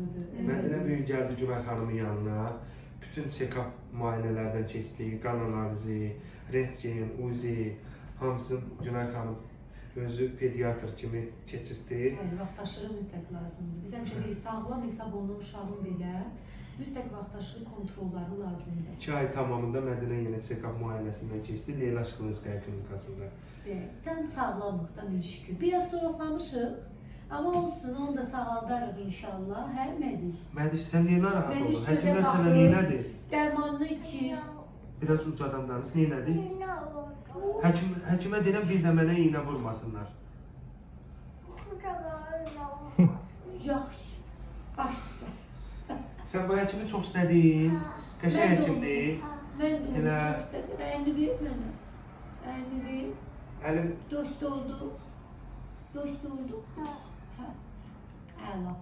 farklıdır. Mədinə bu gün gəldi Günay xanımın yanına. Bütün check-up müayinələrdən keçdi, qan analizi, rentgen, UZI, hamısını Günay xanım özü pediatr kimi keçirdi. Yəni, vaxtaşırı mütləq lazımdır. Biz həmişə deyik, sağlam hesab olunan uşağın belə mütləq vaxtaşırı kontrolları lazımdır. 2 ay tamamında Mədinə yenə check-up müayinəsindən keçdi, Leyla Şıxlinskaya klinikasında. Tam sağlamlıqda bir şükür. Biraz soyuqlamışıq, amma olsun, onu da sağaldarıq inşallah. Hə, Mədiş? Mədiş, sən niyə narahat Mədiş oldun? sözə Həkimlər sənə baxır, neynədir? dərmanını içir. Biraz ucadan danış, neynədir? Həkimə deyirəm, bir də mənə iynə vurmasınlar. Yaxşı, baş üstə. Sən bu həkimi çox istədin, qəşəng həkimdir. Mən də onu Elə- çox istədim. Əlini ver mənə. Əlini ver. Əlim Dost olduq. Dost olduq. Hə. Əla.